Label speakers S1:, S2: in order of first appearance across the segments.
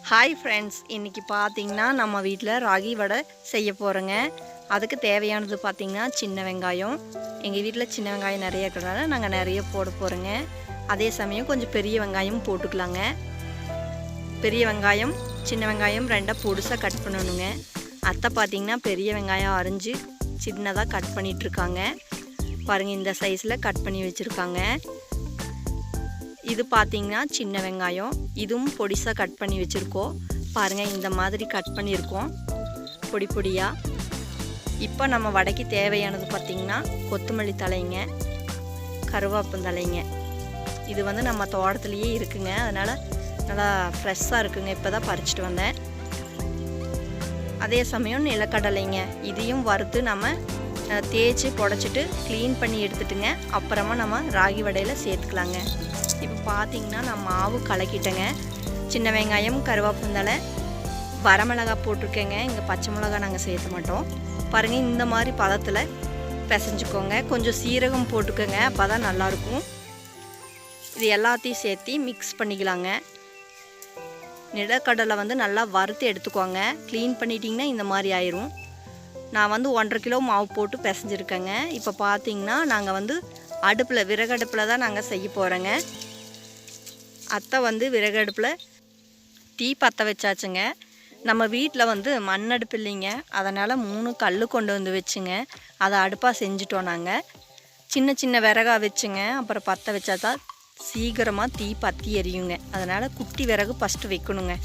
S1: Hi friends, இன்றைக்கி பார்த்திங்கன்னா நம்ம வீட்டில் ராகி வடை செய்ய போகிறோங்க. அதுக்கு தேவையானது பார்த்திங்கன்னா சின்ன வெங்காயம். எங்கள் வீட்டில் சின்ன வெங்காயம் நிறைய இருக்கிறதுனால நாங்கள் நிறைய போட போகிறோங்க. அதே சமயம் கொஞ்சம் பெரிய வெங்காயம் போட்டுக்கலாங்க. பெரிய வெங்காயம் சின்ன வெங்காயம் ரெண்டாக பொடுசாக கட் பண்ணணுங்க. அத்தை பார்த்திங்கன்னா பெரிய வெங்காயம் அரிஞ்சு சின்னதாக கட் பண்ணிகிட்ருக்காங்க. பாருங்கள், இந்த சைஸில் கட் பண்ணி வச்சுருக்காங்க. இது பார்த்திங்கன்னா சின்ன வெங்காயம், இதுவும் பொடிசாக கட் பண்ணி வச்சுருக்கோம். பாருங்கள், இந்த மாதிரி கட் பண்ணியிருக்கோம் பொடி பொடியாக. இப்போ நம்ம வடைக்கு தேவையானது பார்த்திங்கன்னா கொத்தமல்லி தலைங்க, கருவேப்பந்தலைங்க. இது வந்து நம்ம தோட்டத்துலேயே இருக்குங்க, அதனால் நல்லா ஃப்ரெஷ்ஷாக இருக்குங்க. இப்போ தான் பறிச்சிட்டு வந்தேன். அதே சமயம் நிலக்கடலைங்க, இதையும் வறுத்து நம்ம தேய்ச்சி புடச்சிட்டு க்ளீன் பண்ணி எடுத்துட்டுங்க அப்புறமா நம்ம ராகி வடையில் சேர்த்துக்கலாங்க. இப்போ பார்த்திங்கன்னா நான் மாவு கலக்கிட்டேங்க. சின்ன வெங்காயம், கருவேப்பந்தலை, வரமிளகா போட்டிருக்கேங்க. இங்கே பச்சை மிளகா நாங்கள் சேர்த்த மாட்டோம். பாருங்கள், இந்த மாதிரி பதத்தில் பிசைஞ்சுக்கோங்க. கொஞ்சம் சீரகம் போட்டுக்கோங்க, அப்போ தான் நல்லாயிருக்கும். இது எல்லாத்தையும் சேர்த்து மிக்ஸ் பண்ணிக்கலாங்க. நிலக்கடலை வந்து நல்லா வறுத்து எடுத்துக்கோங்க. க்ளீன் பண்ணிட்டிங்கன்னா இந்த மாதிரி ஆயிரும். நான் வந்து 1.5 கிலோ மாவு போட்டு பிசைஞ்சிருக்கேங்க. இப்போ பார்த்திங்கன்னா நாங்கள் வந்து அடுப்பில் விறகடுப்பில் தான் நாங்கள் செய்ய போகிறோங்க. அத்தை வந்து விறகடுப்பில் தீ பற்ற வச்சாச்சுங்க. நம்ம வீட்டில் வந்து மண் அடுப்பு இல்லைங்க, அதனால் 3 கல் கொண்டு வந்து வச்சுங்க அதை அடுப்பாக செஞ்சுட்டோம். நாங்கள் சின்ன சின்ன விறகா வச்சுங்க, அப்புறம் பற்ற வச்சா தான் சீக்கிரமாக தீ பற்றி எரியுங்க. அதனால் குட்டி விறகு ஃபஸ்ட்டு வைக்கணுங்க.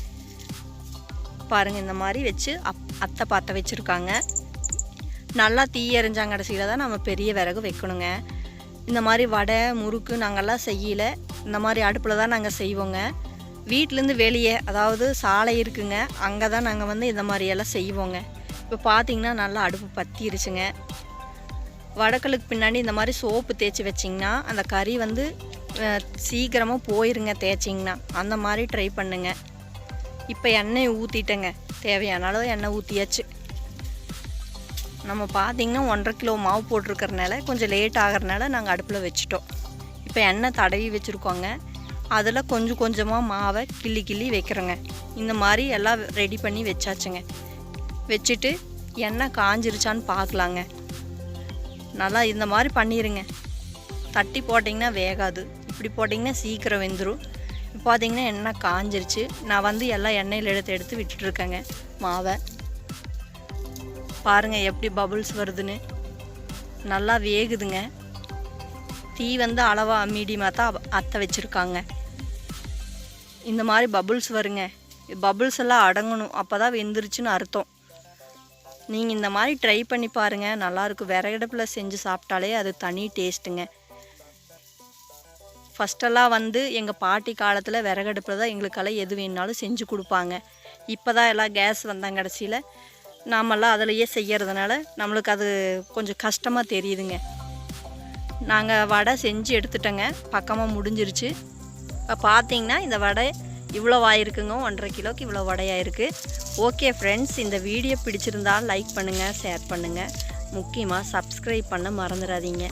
S1: பாருங்கள், இந்த மாதிரி வச்சு அத்தை பற்ற வச்சுருக்காங்க. நல்லா தீ எரிஞ்சாங்க கடைசியில் தான் நம்ம பெரிய விறகு வைக்கணுங்க. இந்த மாதிரி வடை முறுக்கு நாங்கள்லாம் செய்யலை, இந்த மாதிரி அடுப்பில் தான் நாங்கள் செய்வோங்க. வீட்டிலேருந்து வெளியே, அதாவது சாலை இருக்குங்க, அங்கே தான் நாங்கள் வந்து இந்த மாதிரியெல்லாம் செய்வோங்க. இப்போ பார்த்திங்கன்னா நல்லா அடுப்பு பற்றிருச்சுங்க. வடக்கலுக்கு பின்னாடி இந்த மாதிரி சோப்பு தேய்ச்சி வச்சிங்கன்னா அந்த கறி வந்து சீக்கிரமாக போயிருங்க தேய்ச்சிங்கன்னா. அந்த மாதிரி ட்ரை பண்ணுங்க. இப்போ எண்ணெய் ஊற்றிட்டேங்க, தேவையான அளவு எண்ணெய் ஊற்றியாச்சு. நம்ம பார்த்திங்கன்னா 1.5 கிலோ மாவு போட்டிருக்கறனால கொஞ்சம் லேட் ஆகிறனால நாங்கள் அடுப்பில் வச்சுட்டோம். இப்போ எண்ணெய் தடவி வச்சுருக்கோங்க. அதில் கொஞ்சம் கொஞ்சமாக மாவை கிள்ளி கிள்ளி வைக்கிறோங்க. இந்த மாதிரி எல்லாம் ரெடி பண்ணி வச்சாச்சுங்க. வச்சுட்டு எண்ணெய் காஞ்சிருச்சான்னு பார்க்கலாங்க. நல்லா இந்த மாதிரி பண்ணிடுங்க. தட்டி போட்டிங்கன்னா வேகாது, இப்படி போட்டிங்கன்னா சீக்கிரம் வெந்துடும். இப்போ பார்த்திங்கன்னா எண்ணெய் காஞ்சிருச்சு. நான் வந்து எல்லாம் எண்ணெயில் எடுத்து விட்டுருக்கேங்க மாவை. பாருங்கள் எப்படி பபுள்ஸ் வருதுன்னு. நல்லா வேகுதுங்க. தீ வந்து அளவாக மீடியமாக தான் அத்தை வச்சுருக்காங்க. இந்த மாதிரி பபுள்ஸ் வருங்க. பபுள்ஸ் எல்லாம் அடங்கணும், அப்போ தான் வெந்துருச்சுன்னு அர்த்தம். நீங்கள் இந்த மாதிரி ட்ரை பண்ணி பாருங்கள், நல்லாயிருக்கும். விறகடுப்பில் செஞ்சு சாப்பிட்டாலே அது தனி டேஸ்ட்டுங்க. ஃபஸ்ட்டெல்லாம் வந்து எங்கள் பாட்டி காலத்தில் விறகடுப்பில் தான் எங்களுக்கெல்லாம் எது வேணுனாலும் செஞ்சு கொடுப்பாங்க. இப்போ தான் எல்லாம் கேஸ் வந்தாங்க கடைசியில். நாமெல்லாம் அதிலையே செய்கிறதுனால நம்மளுக்கு அது கொஞ்சம் கஷ்டமாக தெரியுதுங்க. நாங்கள் வடை செஞ்சு எடுத்துட்டோங்க, பக்கமாக முடிஞ்சிருச்சு. இப்போ பார்த்திங்கன்னா இந்த வடை இவ்வளோ ஆயிருக்குங்க. 1.5 கிலோக்கு இவ்வளோ வடையாயிருக்கு. ஓகே ஃப்ரெண்ட்ஸ், இந்த வீடியோ பிடிச்சிருந்தால் லைக் பண்ணுங்கள், ஷேர் பண்ணுங்கள், முக்கியமாக சப்ஸ்கிரைப் பண்ண மறந்துடாதீங்க.